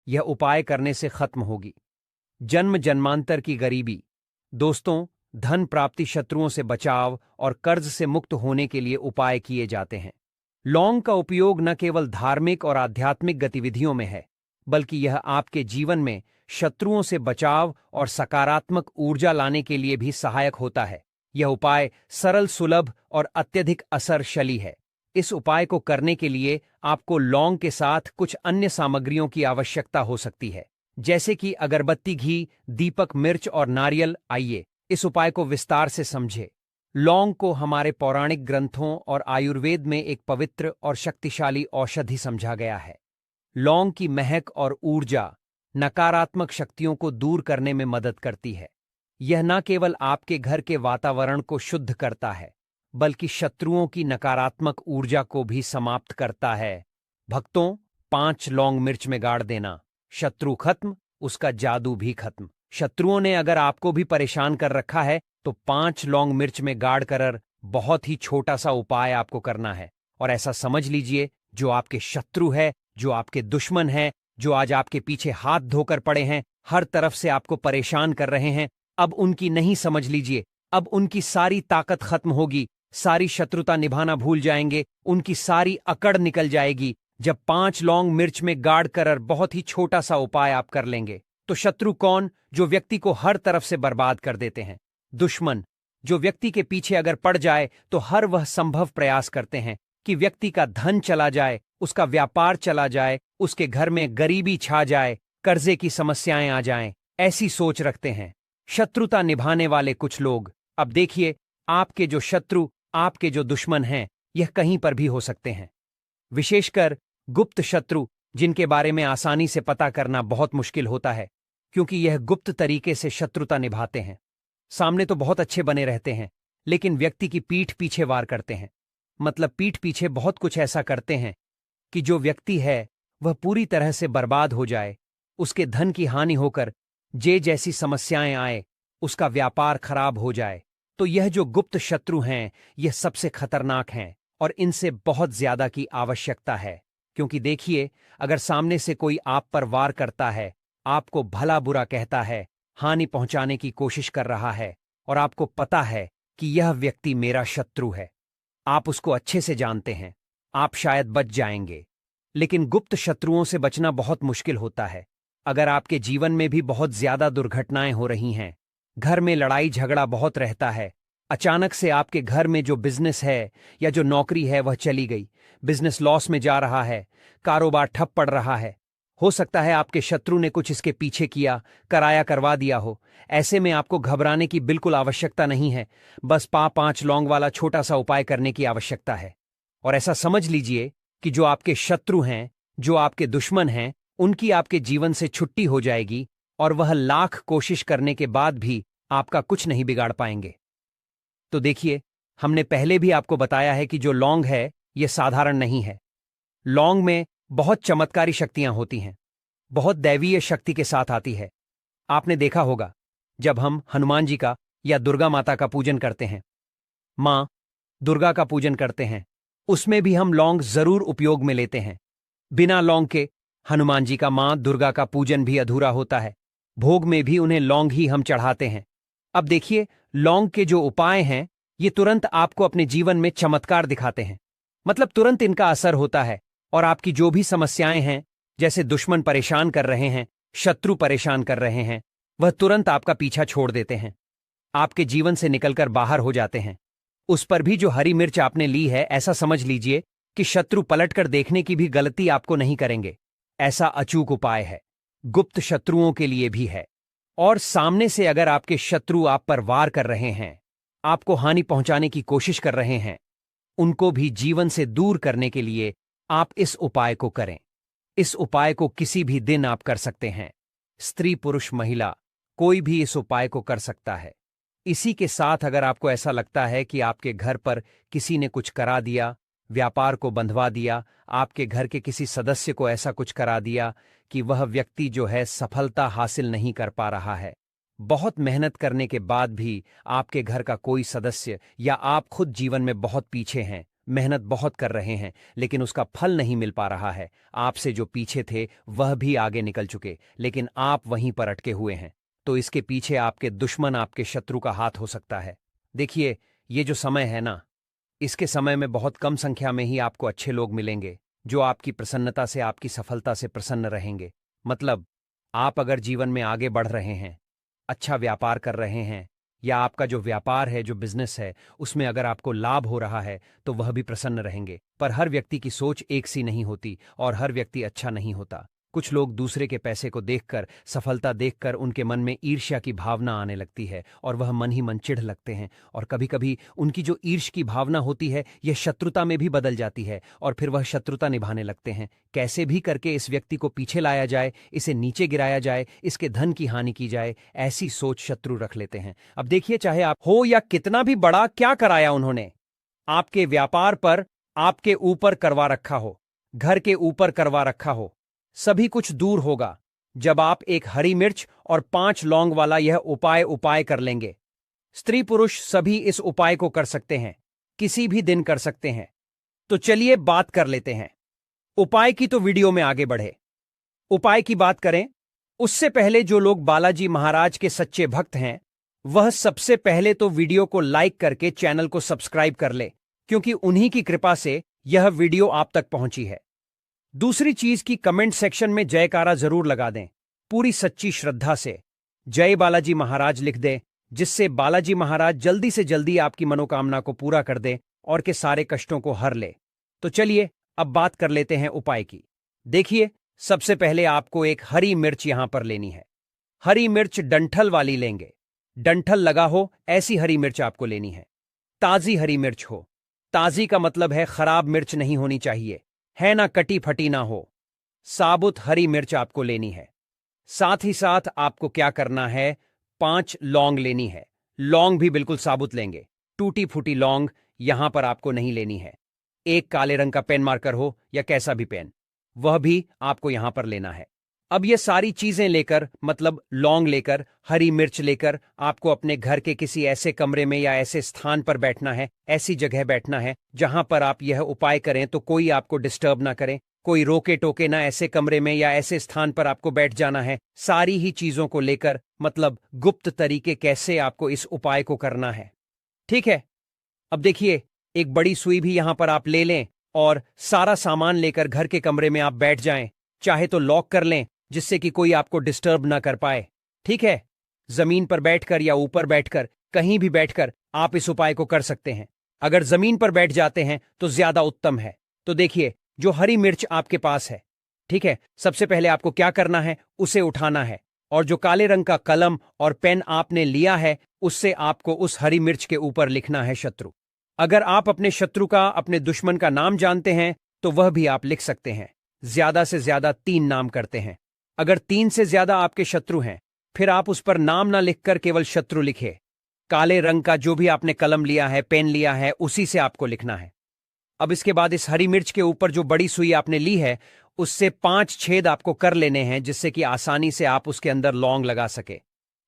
यह उपाय करने से खत्म होगी जन्म जन्मांतर की गरीबी। दोस्तों, धन प्राप्ति, शत्रुओं से बचाव और कर्ज से मुक्त होने के लिए उपाय किए जाते हैं। लौंग का उपयोग न केवल धार्मिक और आध्यात्मिक गतिविधियों में है, बल्कि यह आपके जीवन में शत्रुओं से बचाव और सकारात्मक ऊर्जा लाने के लिए भी सहायक होता है। यह उपाय सरल, सुलभ और अत्यधिक असरशली है। इस उपाय को करने के लिए आपको लौंग के साथ कुछ अन्य सामग्रियों की आवश्यकता हो सकती है, जैसे कि अगरबत्ती, घी, दीपक, मिर्च और नारियल। आइए इस उपाय को विस्तार से समझें। लौंग को हमारे पौराणिक ग्रंथों और आयुर्वेद में एक पवित्र और शक्तिशाली औषधि समझा गया है। लौंग की महक और ऊर्जा नकारात्मक शक्तियों को दूर करने में मदद करती है। यह न केवल आपके घर के वातावरण को शुद्ध करता है, बल्कि शत्रुओं की नकारात्मक ऊर्जा को भी समाप्त करता है। भक्तों, 5 लौंग मिर्च में गाड़ देना। शत्रु खत्म, उसका जादू भी खत्म। शत्रुओं ने अगर आपको भी परेशान कर रखा है तो 5 लौंग मिर्च में गाड़ कर बहुत ही छोटा सा उपाय आपको करना है। और ऐसा समझ लीजिए, जो आपके शत्रु है, जो आपके दुश्मन है, जो आज आपके पीछे हाथ धोकर पड़े हैं, हर तरफ से आपको परेशान कर रहे हैं, अब उनकी नहीं समझ लीजिए, अब उनकी सारी ताकत खत्म होगी, सारी शत्रुता निभाना भूल जाएंगे, उनकी सारी अकड़ निकल जाएगी। जब 5 लौंग मिर्च में गाड़ कर बहुत ही छोटा सा उपाय आप कर लेंगे, तो शत्रु कौन? जो व्यक्ति को हर तरफ से बर्बाद कर देते हैं। दुश्मन, जो व्यक्ति के पीछे अगर पड़ जाए तो हर वह संभव प्रयास करते हैं कि व्यक्ति का धन चला जाए, उसका व्यापार चला जाए, उसके घर में गरीबी छा जाए, कर्जे की समस्याएं आ जाएं, ऐसी सोच रखते हैं शत्रुता निभाने वाले कुछ लोग। अब देखिए, आपके जो शत्रु, आपके जो दुश्मन हैं, यह कहीं पर भी हो सकते हैं। विशेषकर गुप्त शत्रु, जिनके बारे में आसानी से पता करना बहुत मुश्किल होता है, क्योंकि यह गुप्त तरीके से शत्रुता निभाते हैं। सामने तो बहुत अच्छे बने रहते हैं, लेकिन व्यक्ति की पीठ पीछे वार करते हैं। मतलब पीठ पीछे बहुत कुछ ऐसा करते हैं कि जो व्यक्ति है वह पूरी तरह से बर्बाद हो जाए, उसके धन की हानि होकर जैसी समस्याएं आए, उसका व्यापार खराब हो जाए। तो यह जो गुप्त शत्रु हैं, यह सबसे खतरनाक हैं और इनसे बहुत ज्यादा की आवश्यकता है। क्योंकि देखिए, अगर सामने से कोई आप पर वार करता है, आपको भला बुरा कहता है, हानि पहुंचाने की कोशिश कर रहा है, और आपको पता है कि यह व्यक्ति मेरा शत्रु है, आप उसको अच्छे से जानते हैं, आप शायद बच जाएंगे। लेकिन गुप्त शत्रुओं से बचना बहुत मुश्किल होता है। अगर आपके जीवन में भी बहुत ज्यादा दुर्घटनाएं हो रही हैं, घर में लड़ाई झगड़ा बहुत रहता है, अचानक से आपके घर में जो बिजनेस है या जो नौकरी है वह चली गई, बिजनेस लॉस में जा रहा है, कारोबार ठप पड़ रहा है, हो सकता है आपके शत्रु ने कुछ इसके पीछे किया, कराया करवा दिया हो। ऐसे में आपको घबराने की बिल्कुल आवश्यकता नहीं है, बस 5 लौंग वाला छोटा सा उपाय करने की आवश्यकता है। और ऐसा समझ लीजिए कि जो आपके शत्रु हैं, जो आपके दुश्मन हैं, उनकी आपके जीवन से छुट्टी हो जाएगी और वह लाख कोशिश करने के बाद भी आपका कुछ नहीं बिगाड़ पाएंगे। तो देखिए, हमने पहले भी आपको बताया है कि जो लौंग है यह साधारण नहीं है। लौंग में बहुत चमत्कारी शक्तियां होती हैं, बहुत दैवीय शक्ति के साथ आती है। आपने देखा होगा, जब हम हनुमान जी का या दुर्गा माता का पूजन करते हैं, मां दुर्गा का पूजन करते हैं, उसमें भी हम लौंग जरूर उपयोग में लेते हैं। बिना लौंग के हनुमान जी का, मां दुर्गा का पूजन भी अधूरा होता है। भोग में भी उन्हें लौंग ही हम चढ़ाते हैं। अब देखिए, लौंग के जो उपाय हैं, ये तुरंत आपको अपने जीवन में चमत्कार दिखाते हैं। मतलब तुरंत इनका असर होता है और आपकी जो भी समस्याएं हैं, जैसे दुश्मन परेशान कर रहे हैं, शत्रु परेशान कर रहे हैं, वह तुरंत आपका पीछा छोड़ देते हैं, आपके जीवन से निकलकर बाहर हो जाते हैं। उस पर भी जो हरी मिर्च आपने ली है, ऐसा समझ लीजिए कि शत्रु पलटकर देखने की भी गलती आपको नहीं करेंगे। ऐसा अचूक उपाय है, गुप्त शत्रुओं के लिए भी है। और सामने से अगर आपके शत्रु आप पर वार कर रहे हैं, आपको हानि पहुंचाने की कोशिश कर रहे हैं, उनको भी जीवन से दूर करने के लिए आप इस उपाय को करें। इस उपाय को किसी भी दिन आप कर सकते हैं। स्त्री, पुरुष, महिला, कोई भी इस उपाय को कर सकता है। इसी के साथ अगर आपको ऐसा लगता है कि आपके घर पर किसी ने कुछ करा दिया, व्यापार को बंधवा दिया, आपके घर के किसी सदस्य को ऐसा कुछ करा दिया कि वह व्यक्ति जो है सफलता हासिल नहीं कर पा रहा है, बहुत मेहनत करने के बाद भी आपके घर का कोई सदस्य या आप खुद जीवन में बहुत पीछे हैं, मेहनत बहुत कर रहे हैं, लेकिन उसका फल नहीं मिल पा रहा है। आपसे जो पीछे थे वह भी आगे निकल चुके, लेकिन आप वहीं पर अटके हुए हैं। तो इसके पीछे आपके दुश्मन, आपके शत्रु का हाथ हो सकता है। देखिए, ये जो समय है ना, इसके समय में बहुत कम संख्या में ही आपको अच्छे लोग मिलेंगे जो आपकी प्रसन्नता से, आपकी सफलता से प्रसन्न रहेंगे। मतलब, आप अगर जीवन में आगे बढ़ रहे हैं, अच्छा व्यापार कर रहे हैं, या आपका जो व्यापार है, जो बिजनेस है, उसमें अगर आपको लाभ हो रहा है, तो वह भी प्रसन्न रहेंगे। पर हर व्यक्ति की सोच एक सी नहीं होती और हर व्यक्ति अच्छा नहीं होता। कुछ लोग दूसरे के पैसे को देखकर, सफलता देखकर उनके मन में ईर्ष्या की भावना आने लगती है और वह मन ही मन चिढ़ लगते हैं। और कभी कभी उनकी जो ईर्ष्या की भावना होती है, यह शत्रुता में भी बदल जाती है और फिर वह शत्रुता निभाने लगते हैं। कैसे भी करके इस व्यक्ति को पीछे लाया जाए, इसे नीचे गिराया जाए, इसके धन की हानि की जाए, ऐसी सोच शत्रु रख लेते हैं। अब देखिए, चाहे आप हो या कितना भी बड़ा, क्या कराया उन्होंने आपके व्यापार पर, आपके ऊपर करवा रखा हो, घर के ऊपर करवा रखा हो, सभी कुछ दूर होगा जब आप एक हरी मिर्च और 5 लौंग वाला यह उपाय कर लेंगे। स्त्री पुरुष सभी इस उपाय को कर सकते हैं, किसी भी दिन कर सकते हैं। तो चलिए बात कर लेते हैं उपाय की। तो वीडियो में आगे बढ़े, उपाय की बात करें उससे पहले जो लोग बालाजी महाराज के सच्चे भक्त हैं, वह सबसे पहले तो वीडियो को लाइक करके चैनल को सब्सक्राइब कर ले, क्योंकि उन्हीं की कृपा से यह वीडियो आप तक पहुंची है। दूसरी चीज की कमेंट सेक्शन में जयकारा जरूर लगा दें, पूरी सच्ची श्रद्धा से जय बालाजी महाराज लिख दें, जिससे बालाजी महाराज जल्दी से जल्दी आपकी मनोकामना को पूरा कर दें और के सारे कष्टों को हर ले। तो चलिए अब बात कर लेते हैं उपाय की। देखिए, सबसे पहले आपको एक हरी मिर्च यहां पर लेनी है। हरी मिर्च डंठल वाली लेंगे, डंठल लगा हो ऐसी हरी मिर्च आपको लेनी है। ताजी हरी मिर्च हो, ताजी का मतलब है खराब मिर्च नहीं होनी चाहिए, है ना कटी फटी ना हो। साबुत हरी मिर्च आपको लेनी है। साथ ही साथ आपको क्या करना है, 5 लौंग लेनी है। लौंग भी बिल्कुल साबुत लेंगे, टूटी फूटी लौंग यहां पर आपको नहीं लेनी है। एक काले रंग का पेन मार्कर हो या कैसा भी पेन, वह भी आपको यहां पर लेना है। अब ये सारी चीजें लेकर, मतलब लौंग लेकर, हरी मिर्च लेकर, आपको अपने घर के किसी ऐसे कमरे में या ऐसे स्थान पर बैठना है, ऐसी जगह बैठना है जहां पर आप यह उपाय करें तो कोई आपको डिस्टर्ब ना करे, कोई रोके टोके ना। ऐसे कमरे में या ऐसे स्थान पर आपको बैठ जाना है, सारी ही चीजों को लेकर, मतलब गुप्त तरीके कैसे आपको इस उपाय को करना है। ठीक है, अब देखिए, एक बड़ी सुई भी यहां पर आप ले लें और सारा सामान लेकर घर के कमरे में आप बैठ जाएं। चाहे तो लॉक कर लें, जिससे कि कोई आपको डिस्टर्ब ना कर पाए। ठीक है, जमीन पर बैठकर या ऊपर बैठकर, कहीं भी बैठकर आप इस उपाय को कर सकते हैं। अगर जमीन पर बैठ जाते हैं तो ज्यादा उत्तम है। तो देखिए, जो हरी मिर्च आपके पास है, ठीक है, सबसे पहले आपको क्या करना है, उसे उठाना है और जो काले रंग का कलम और पेन आपने लिया है, उससे आपको उस हरी मिर्च के ऊपर लिखना है शत्रु। अगर आप अपने शत्रु का, अपने दुश्मन का नाम जानते हैं तो वह भी आप लिख सकते हैं। ज्यादा से ज्यादा 3 नाम करते हैं। अगर 3 से ज्यादा आपके शत्रु हैं, फिर आप उस पर नाम ना लिखकर केवल शत्रु लिखे। काले रंग का जो भी आपने कलम लिया है, पेन लिया है, उसी से आपको लिखना है। अब इसके बाद इस हरी मिर्च के ऊपर जो बड़ी सुई आपने ली है, उससे 5 छेद आपको कर लेने हैं, जिससे कि आसानी से आप उसके अंदर लौंग लगा सके।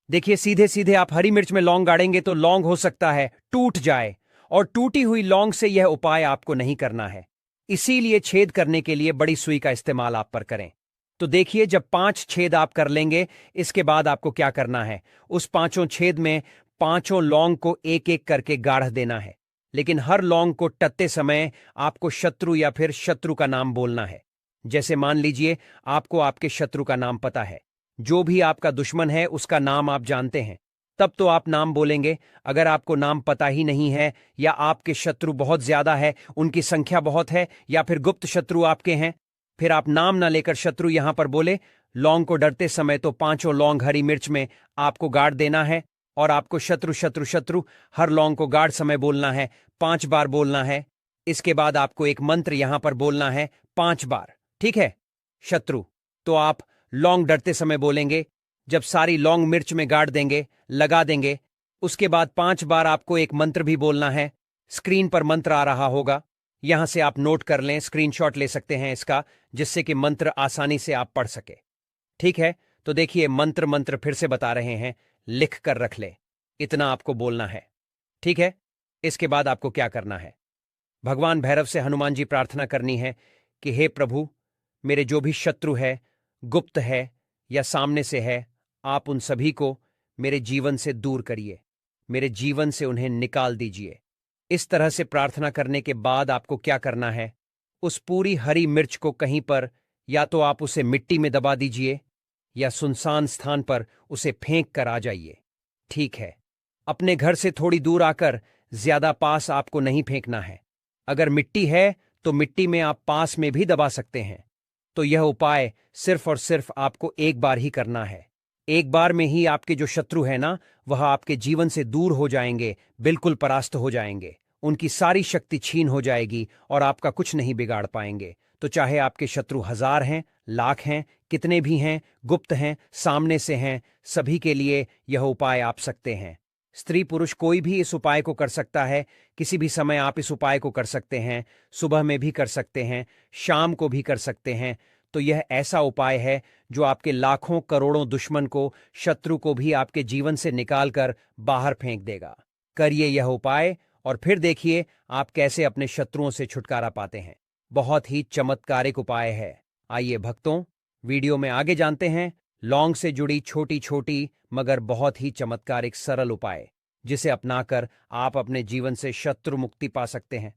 देखिए, सीधे सीधे आप हरी मिर्च में लौंग गाड़ेंगे तो लौंग हो सकता है टूट जाए, और टूटी हुई लौंग से यह उपाय आपको नहीं करना है। इसीलिए छेद करने के लिए बड़ी सुई का इस्तेमाल आप पर करें। तो देखिए, जब 5 छेद आप कर लेंगे, इसके बाद आपको क्या करना है, उस 5 छेद में 5 लौंग को एक एक करके गाढ़ देना है। लेकिन हर लौंग को टत्ते समय आपको शत्रु या फिर शत्रु का नाम बोलना है। जैसे मान लीजिए, आपको आपके शत्रु का नाम पता है, जो भी आपका दुश्मन है उसका नाम आप जानते हैं, तब तो आप नाम बोलेंगे। अगर आपको नाम पता ही नहीं है, या आपके शत्रु बहुत ज्यादा है, उनकी संख्या बहुत है, या फिर गुप्त शत्रु आपके हैं, फिर आप नाम ना लेकर शत्रु यहां पर बोले। लौंग को डरते समय तो 5 लौंग हरी मिर्च में आपको गाड़ देना है और आपको शत्रु शत्रु शत्रु हर लौंग को गाड़ समय बोलना है, 5 बार बोलना है। इसके बाद आपको एक मंत्र यहां पर बोलना है 5 बार। ठीक है, शत्रु तो आप लौंग डरते समय बोलेंगे। जब सारी लौंग मिर्च में गाड़ देंगे, लगा देंगे, उसके बाद 5 बार आपको एक मंत्र भी बोलना है। स्क्रीन पर मंत्र आ रहा होगा, यहां से आप नोट कर लें, स्क्रीनशॉट ले सकते हैं इसका, जिससे कि मंत्र आसानी से आप पढ़ सके। ठीक है, तो देखिए, मंत्र फिर से बता रहे हैं, लिख कर रख ले, इतना आपको बोलना है। ठीक है, इसके बाद आपको क्या करना है, भगवान भैरव से हनुमान जी प्रार्थना करनी है कि हे प्रभु, मेरे जो भी शत्रु है, गुप्त है या सामने से है, आप उन सभी को मेरे जीवन से दूर करिए, मेरे जीवन से उन्हें निकाल दीजिए। इस तरह से प्रार्थना करने के बाद आपको क्या करना है, उस पूरी हरी मिर्च को कहीं पर या तो आप उसे मिट्टी में दबा दीजिए या सुनसान स्थान पर उसे फेंक कर आ जाइए। ठीक है, अपने घर से थोड़ी दूर आकर, ज्यादा पास आपको नहीं फेंकना है। अगर मिट्टी है तो मिट्टी में आप पास में भी दबा सकते हैं। तो यह उपाय सिर्फ और सिर्फ आपको एक बार ही करना है। एक बार में ही आपके जो शत्रु है ना, वह आपके जीवन से दूर हो जाएंगे, बिल्कुल परास्त हो जाएंगे। उनकी सारी शक्ति छीन हो जाएगी और आपका कुछ नहीं बिगाड़ पाएंगे। तो चाहे आपके शत्रु 1000 हैं, लाख हैं, कितने भी हैं, गुप्त हैं, सामने से हैं, सभी के लिए यह उपाय आप सकते हैं। स्त्री पुरुष कोई भी इस उपाय को कर सकता है। किसी भी समय आप इस उपाय को कर सकते हैं। सुबह में भी कर सकते हैं, शाम को भी कर सकते हैं। तो यह ऐसा उपाय है जो आपके लाखों करोड़ों दुश्मन को, शत्रु को भी आपके जीवन से निकालकर बाहर फेंक देगा। करिए यह उपाय और फिर देखिए आप कैसे अपने शत्रुओं से छुटकारा पाते हैं। बहुत ही चमत्कारिक उपाय है। आइए भक्तों, वीडियो में आगे जानते हैं लौंग से जुड़ी छोटी छोटी मगर बहुत ही चमत्कारिक सरल उपाय, जिसे अपनाकर आप अपने जीवन से शत्रु मुक्ति पा सकते हैं।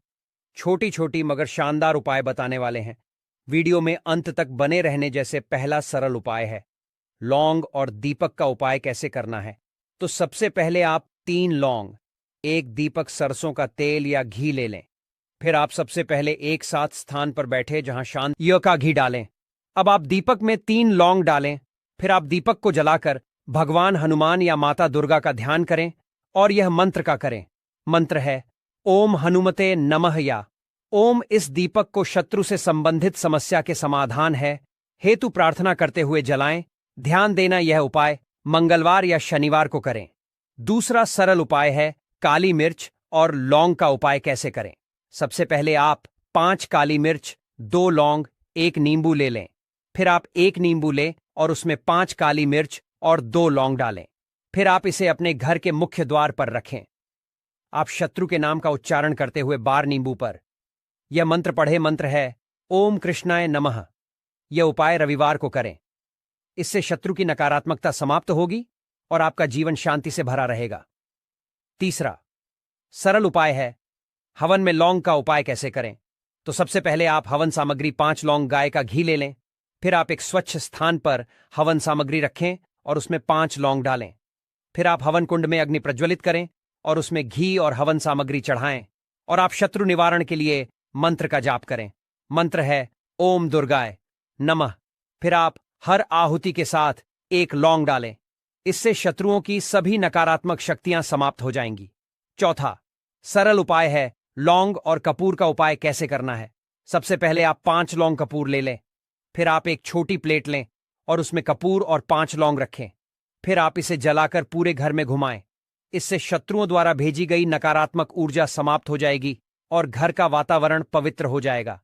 छोटी छोटी मगर शानदार उपाय बताने वाले हैं। वीडियो में अंत तक बने रहने जैसे पहला सरल उपाय है, लौंग और दीपक का उपाय कैसे करना है। तो सबसे पहले आप 3 लौंग, 1 दीपक सरसों का तेल या घी ले लें। फिर आप सबसे पहले एक साथ स्थान पर बैठे जहां शांत का घी डालें। अब आप दीपक में 3 लौंग डालें। फिर आप दीपक को जलाकर भगवान हनुमान या माता दुर्गा का ध्यान करें और यह मंत्र का करें। मंत्र है ओम हनुमते नमः या ओम। इस दीपक को शत्रु से संबंधित समस्या के समाधान है हेतु प्रार्थना करते हुए जलाएं। ध्यान देना, यह उपाय मंगलवार या शनिवार को करें। दूसरा सरल उपाय है काली मिर्च और लौंग का उपाय कैसे करें। सबसे पहले आप 5 काली मिर्च, 2 लौंग, 1 नींबू ले लें। फिर आप 1 नींबू लें और उसमें 5 काली मिर्च और 2 लौंग डालें। फिर आप इसे अपने घर के मुख्य द्वार पर रखें। आप शत्रु के नाम का उच्चारण करते हुए बार नींबू पर यह मंत्र पढ़े। मंत्र है ओम कृष्णाय नमः। यह उपाय रविवार को करें। इससे शत्रु की नकारात्मकता समाप्त होगी और आपका जीवन शांति से भरा रहेगा। तीसरा सरल उपाय है हवन में लौंग का उपाय कैसे करें। तो सबसे पहले आप हवन सामग्री 5 लौंग गाय का घी ले लें। फिर आप एक स्वच्छ स्थान पर हवन सामग्री रखें और उसमें 5 लौंग डालें। फिर आप हवन कुंड में अग्नि प्रज्वलित करें और उसमें घी और हवन सामग्री चढ़ाएं और आप शत्रु निवारण के लिए मंत्र का जाप करें। मंत्र है ओम दुर्गाय नमः। फिर आप हर आहुति के साथ 1 लौंग डालें। इससे शत्रुओं की सभी नकारात्मक शक्तियां समाप्त हो जाएंगी। चौथा सरल उपाय है लौंग और कपूर का उपाय कैसे करना है। सबसे पहले आप 5 लौंग कपूर ले लें। फिर आप एक छोटी प्लेट लें और उसमें कपूर और 5 लौंग रखें। फिर आप इसे जलाकर पूरे घर में घुमाएं। इससे शत्रुओं द्वारा भेजी गई नकारात्मक ऊर्जा समाप्त हो जाएगी और घर का वातावरण पवित्र हो जाएगा।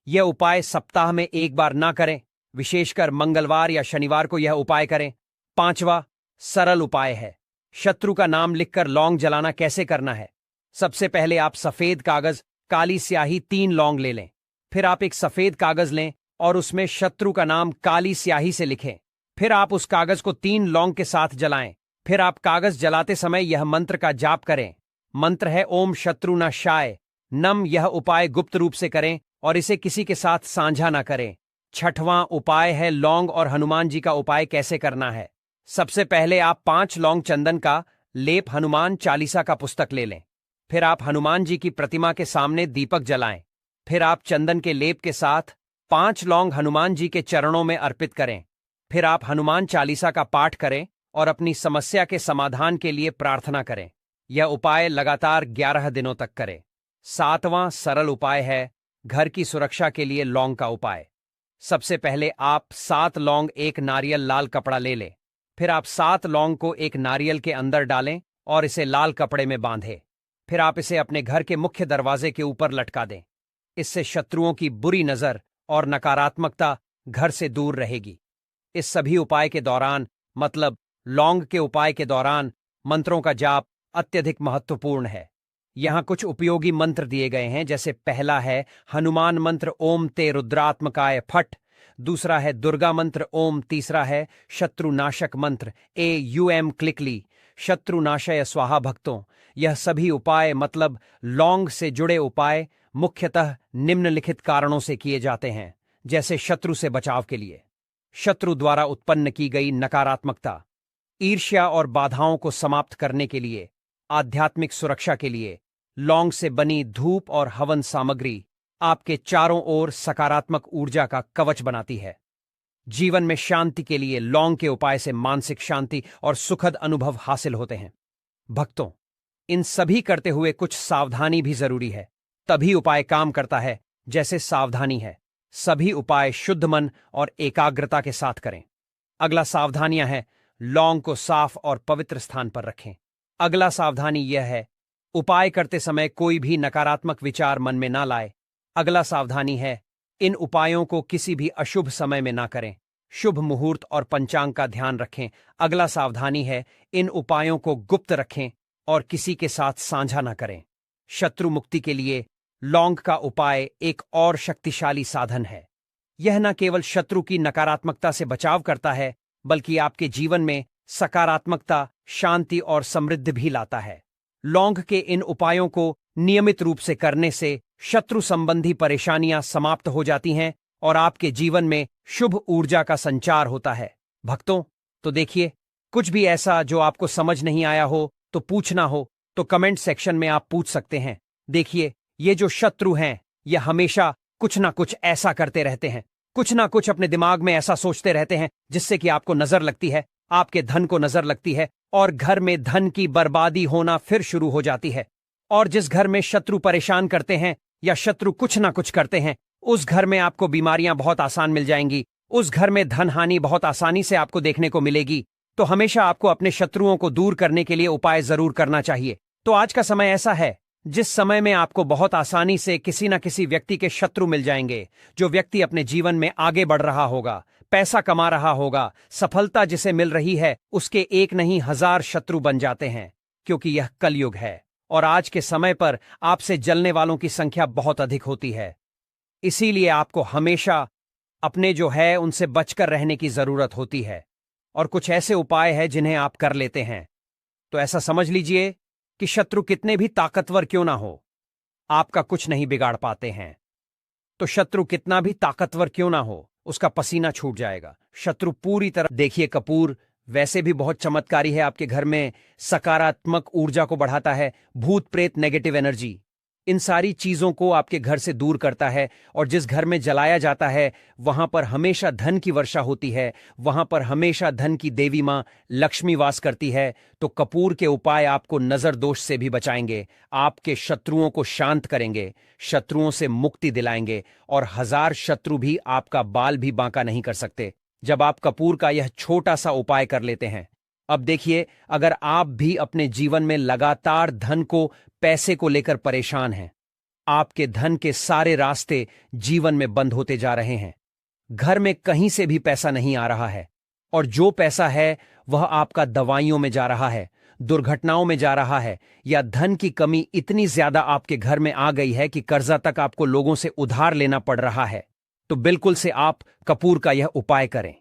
यह उपाय सप्ताह में 1 बार ना करें, विशेषकर मंगलवार या शनिवार को यह उपाय करें। 5वां सरल उपाय है शत्रु का नाम लिखकर लौंग जलाना कैसे करना है। सबसे पहले आप सफेद कागज, काली स्याही, 3 लौंग ले लें। फिर आप एक सफेद कागज लें और उसमें शत्रु का नाम काली स्याही से लिखें। फिर आप उस कागज को 3 लौंग के साथ जलाएं। फिर आप कागज जलाते समय यह मंत्र का जाप करें। मंत्र है ओम शत्रुनाशाय नम। यह उपाय गुप्त रूप से करें और इसे किसी के साथ साझा ना करें। 6वां उपाय है लौंग और हनुमान जी का उपाय कैसे करना है। सबसे पहले आप 5 लौंग चंदन का लेप हनुमान चालीसा का पुस्तक ले लें। फिर आप हनुमान जी की प्रतिमा के सामने दीपक जलाएं। फिर आप चंदन के लेप के साथ 5 लौंग हनुमान जी के चरणों में अर्पित करें। फिर आप हनुमान चालीसा का पाठ करें और अपनी समस्या के समाधान के लिए प्रार्थना करें। यह उपाय लगातार 11 दिनों तक करें। 7वां सरल उपाय है घर की सुरक्षा के लिए लौंग का उपाय। सबसे पहले आप 7 लौंग, 1 नारियल, लाल कपड़ा ले लें। फिर आप 7 लौंग को एक नारियल के अंदर डालें और इसे लाल कपड़े में बांधें। फिर आप इसे अपने घर के मुख्य दरवाजे के ऊपर लटका दें। इससे शत्रुओं की बुरी नजर और नकारात्मकता घर से दूर रहेगी। इस सभी उपाय के दौरान, मतलब लौंग के उपाय के दौरान, मंत्रों का जाप अत्यधिक महत्वपूर्ण है। यहाँ कुछ उपयोगी मंत्र दिए गए हैं, जैसे पहला है हनुमान मंत्र ओम ते रुद्रात्मकाय फट, दूसरा है दुर्गा मंत्र ओम, तीसरा है शत्रुनाशक मंत्र AUM क्लिकली, शत्रुनाशय स्वाहा। भक्तों, यह सभी उपाय मतलब लौंग से जुड़े उपाय मुख्यतः निम्नलिखित कारणों से किए जाते हैं, जैसे शत्रु से बचाव के लिए, शत्रु द्वारा उत्पन्न की गई नकारात्मकता, ईर्ष्या और बाधाओं को समाप्त करने के लिए, आध्यात्मिक सुरक्षा के लिए। लौंग से बनी धूप और हवन सामग्री आपके चारों ओर सकारात्मक ऊर्जा का कवच बनाती है। जीवन में शांति के लिए लौंग के उपाय से मानसिक शांति और सुखद अनुभव हासिल होते हैं। भक्तों, इन सभी करते हुए कुछ सावधानी भी जरूरी है, तभी उपाय काम करता है। जैसे सावधानी है, सभी उपाय शुद्ध मन और एकाग्रता के साथ करें। अगला सावधानियां है, लौंग को साफ और पवित्र स्थान पर रखें। अगला सावधानी यह है, उपाय करते समय कोई भी नकारात्मक विचार मन में ना लाए। अगला सावधानी है, इन उपायों को किसी भी अशुभ समय में ना करें। शुभ मुहूर्त और पंचांग का ध्यान रखें। अगला सावधानी है, इन उपायों को गुप्त रखें और किसी के साथ साझा ना करें। शत्रु मुक्ति के लिए लौंग का उपाय एक और शक्तिशाली साधन है। यह न केवल शत्रु की नकारात्मकता से बचाव करता है, बल्कि आपके जीवन में सकारात्मकता, शांति और समृद्धि भी लाता है। लौंग के इन उपायों को नियमित रूप से करने से शत्रु संबंधी परेशानियां समाप्त हो जाती हैं और आपके जीवन में शुभ ऊर्जा का संचार होता है। भक्तों, तो देखिए, कुछ भी ऐसा जो आपको समझ नहीं आया हो, तो पूछना हो तो कमेंट सेक्शन में आप पूछ सकते हैं। देखिए, ये जो शत्रु हैं, ये हमेशा कुछ ना कुछ ऐसा करते रहते हैं, कुछ ना कुछ अपने दिमाग में ऐसा सोचते रहते हैं जिससे कि आपको नजर लगती है, आपके धन को नजर लगती है और घर में धन की बर्बादी होना फिर शुरू हो जाती है। और जिस घर में शत्रु परेशान करते हैं या शत्रु कुछ ना कुछ करते हैं, उस घर में आपको बीमारियां बहुत आसान मिल जाएंगी, उस घर में धन हानि बहुत आसानी से आपको देखने को मिलेगी। तो हमेशा आपको अपने शत्रुओं को दूर करने के लिए उपाय जरूर करना चाहिए। तो आज का समय ऐसा है जिस समय में आपको बहुत आसानी से किसी न किसी व्यक्ति के शत्रु मिल जाएंगे। जो व्यक्ति अपने जीवन में आगे बढ़ रहा होगा, पैसा कमा रहा होगा, सफलता जिसे मिल रही है, उसके एक नहीं 1000 शत्रु बन जाते हैं, क्योंकि यह कलयुग है और आज के समय पर आपसे जलने वालों की संख्या बहुत अधिक होती है। इसीलिए आपको हमेशा अपने जो है उनसे बचकर रहने की जरूरत होती है। और कुछ ऐसे उपाय हैं जिन्हें आप कर लेते हैं, तो ऐसा समझ लीजिए कि शत्रु कितने भी ताकतवर क्यों ना हो, आपका कुछ नहीं बिगाड़ पाते हैं। तो शत्रु कितना भी ताकतवर क्यों ना हो, उसका पसीना छूट जाएगा। शत्रु पूरी तरह, देखिए, कपूर वैसे भी बहुत चमत्कारी है, आपके घर में सकारात्मक ऊर्जा को बढ़ाता है, भूत प्रेत नेगेटिव एनर्जी, इन सारी चीजों को आपके घर से दूर करता है। और जिस घर में जलाया जाता है वहां पर हमेशा धन की वर्षा होती है, वहां पर हमेशा धन की देवी मां लक्ष्मी वास करती है। तो कपूर के उपाय आपको नजर दोष से भी बचाएंगे, आपके शत्रुओं को शांत करेंगे, शत्रुओं से मुक्ति दिलाएंगे और 1000 शत्रु भी आपका बाल भी बांका नहीं कर सकते जब आप कपूर का यह छोटा सा उपाय कर लेते हैं। अब देखिए, अगर आप भी अपने जीवन में लगातार धन को, पैसे को लेकर परेशान हैं, आपके धन के सारे रास्ते जीवन में बंद होते जा रहे हैं, घर में कहीं से भी पैसा नहीं आ रहा है और जो पैसा है वह आपका दवाइयों में जा रहा है, दुर्घटनाओं में जा रहा है, या धन की कमी इतनी ज्यादा आपके घर में आ गई है कि कर्जा तक आपको लोगों से उधार लेना पड़ रहा है, तो बिल्कुल से आप कपूर का यह उपाय करें,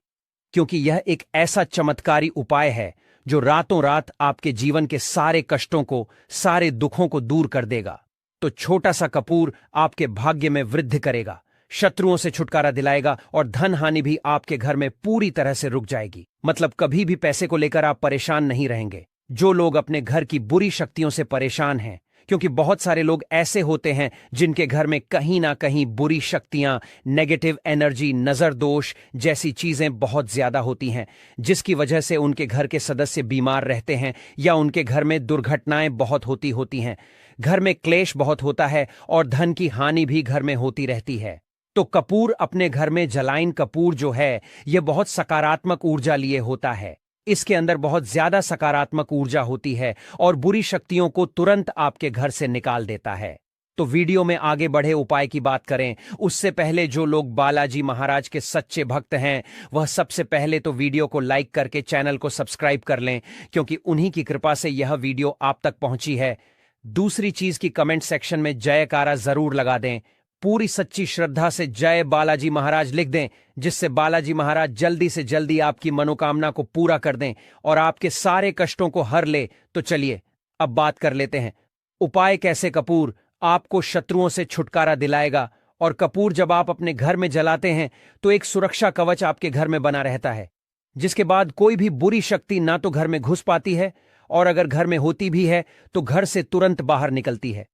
क्योंकि यह एक ऐसा चमत्कारी उपाय है जो रातों रात आपके जीवन के सारे कष्टों को, सारे दुखों को दूर कर देगा। तो छोटा सा कपूर आपके भाग्य में वृद्धि करेगा, शत्रुओं से छुटकारा दिलाएगा और धन हानि भी आपके घर में पूरी तरह से रुक जाएगी। मतलब कभी भी पैसे को लेकर आप परेशान नहीं रहेंगे। जो लोग अपने घर की बुरी शक्तियों से परेशान हैं, क्योंकि बहुत सारे लोग ऐसे होते हैं जिनके घर में कहीं ना कहीं बुरी शक्तियां, नेगेटिव एनर्जी, नजर दोष जैसी चीजें बहुत ज्यादा होती हैं, जिसकी वजह से उनके घर के सदस्य बीमार रहते हैं या उनके घर में दुर्घटनाएं बहुत होती हैं, घर में क्लेश बहुत होता है और धन की हानि भी घर में होती रहती है। तो कपूर अपने घर में जलाइन कपूर जो है, यह बहुत सकारात्मक ऊर्जा लिए होता है। इसके अंदर बहुत ज्यादा सकारात्मक ऊर्जा होती है और बुरी शक्तियों को तुरंत आपके घर से निकाल देता है। तो वीडियो में आगे बढ़े उपाय की बात करें उससे पहले जो लोग बालाजी महाराज के सच्चे भक्त हैं, वह सबसे पहले तो वीडियो को लाइक करके चैनल को सब्सक्राइब कर लें, क्योंकि उन्हीं की कृपा से यह वीडियो आप तक पहुंची है। दूसरी चीज की कमेंट सेक्शन में जयकारा जरूर लगा दें। पूरी सच्ची श्रद्धा से जय बालाजी महाराज लिख दें, जिससे बालाजी महाराज जल्दी से जल्दी आपकी मनोकामना को पूरा कर दें और आपके सारे कष्टों को हर ले। तो चलिए अब बात कर लेते हैं उपाय कैसे कपूर आपको शत्रुओं से छुटकारा दिलाएगा। और कपूर जब आप अपने घर में जलाते हैं तो एक सुरक्षा कवच आपके घर में बना रहता है, जिसके बाद कोई भी बुरी शक्ति ना तो घर में घुस पाती है और अगर घर में होती भी है तो घर से तुरंत बाहर निकलती है।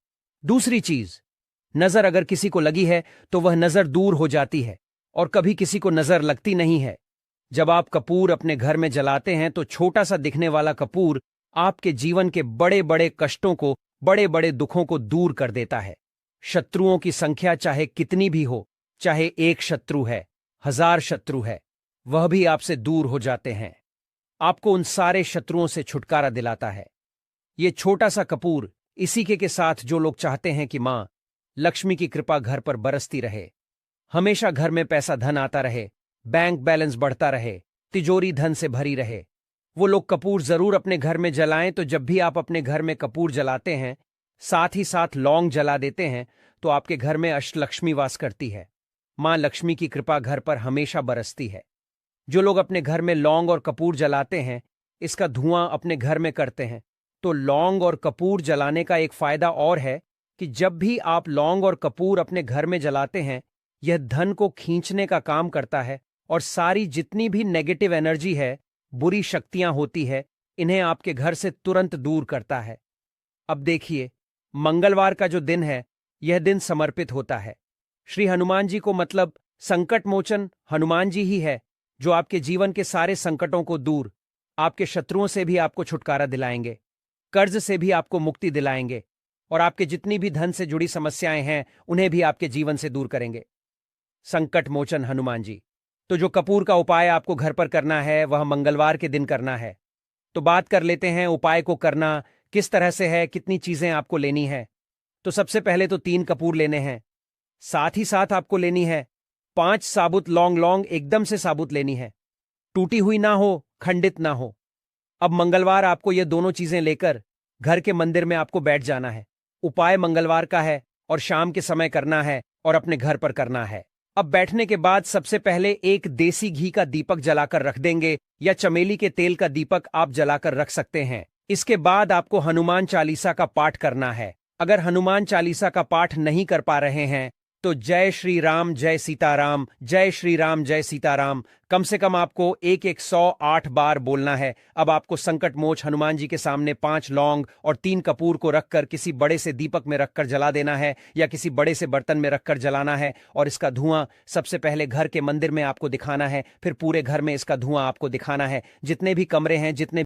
दूसरी चीज, नजर अगर किसी को लगी है तो वह नजर दूर हो जाती है और कभी किसी को नजर लगती नहीं है। जब आप कपूर अपने घर में जलाते हैं तो छोटा सा दिखने वाला कपूर आपके जीवन के बड़े बड़े कष्टों को, बड़े बड़े दुखों को दूर कर देता है। शत्रुओं की संख्या चाहे कितनी भी हो, चाहे एक शत्रु है, 1000 शत्रु है, वह भी आपसे दूर हो जाते हैं। आपको उन सारे शत्रुओं से छुटकारा दिलाता है ये छोटा सा कपूर। इसी के साथ जो लोग चाहते हैं कि मां लक्ष्मी की कृपा घर पर बरसती रहे, हमेशा घर में पैसा धन आता रहे, बैंक बैलेंस बढ़ता रहे, तिजोरी धन से भरी रहे, वो लोग कपूर जरूर अपने घर में जलाएं। तो जब भी आप अपने घर में कपूर जलाते हैं, साथ ही साथ लौंग जला देते हैं, तो आपके घर में अष्टलक्ष्मी वास करती है। मां लक्ष्मी की कृपा घर पर हमेशा बरसती है। जो लोग अपने घर में लौंग और कपूर जलाते हैं, इसका धुआं अपने घर में करते हैं, तो लौंग और कपूर जलाने का एक फायदा और है कि जब भी आप लौंग और कपूर अपने घर में जलाते हैं, यह धन को खींचने का काम करता है और सारी जितनी भी नेगेटिव एनर्जी है, बुरी शक्तियां होती है, इन्हें आपके घर से तुरंत दूर करता है। अब देखिए, मंगलवार का जो दिन है, यह दिन समर्पित होता है श्री हनुमान जी को, मतलब संकट मोचन हनुमान जी ही है जो आपके जीवन के सारे संकटों को दूर, आपके शत्रुओं से भी आपको छुटकारा दिलाएंगे, कर्ज से भी आपको मुक्ति दिलाएंगे और आपके जितनी भी धन से जुड़ी समस्याएं हैं उन्हें भी आपके जीवन से दूर करेंगे। संकट मोचन हनुमान जी। तो जो कपूर का उपाय आपको घर पर करना है वह मंगलवार के दिन करना है। तो बात कर लेते हैं उपाय को करना किस तरह से है, कितनी चीजें आपको लेनी है। तो सबसे पहले तो 3 कपूर लेने हैं, साथ ही साथ आपको लेनी है 5 साबुत लौंग। लौंग एकदम से साबुत लेनी है, टूटी हुई ना हो, खंडित ना हो। अब मंगलवार आपको ये दोनों चीजें लेकर घर के मंदिर में आपको बैठ जाना है। उपाय मंगलवार का है और शाम के समय करना है और अपने घर पर करना है। अब बैठने के बाद सबसे पहले एक देसी घी का दीपक जलाकर रख देंगे या चमेली के तेल का दीपक आप जलाकर रख सकते हैं। इसके बाद आपको हनुमान चालीसा का पाठ करना है। अगर हनुमान चालीसा का पाठ नहीं कर पा रहे हैं तो जय श्री राम जय सीताराम, जय श्री राम जय सीताराम कम से कम आपको 108 बार बोलना है। अब आपको संकट मोच हनुमान जी के सामने 5 लौंग और 3 कपूर को रखकर किसी बड़े से दीपक में रखकर जला देना है या किसी बड़े से बर्तन में रखकर जलाना है और इसका धुआं सबसे पहले घर के मंदिर में आपको दिखाना है, फिर पूरे घर में इसका धुआं आपको दिखाना है। जितने भी कमरे हैं, जितने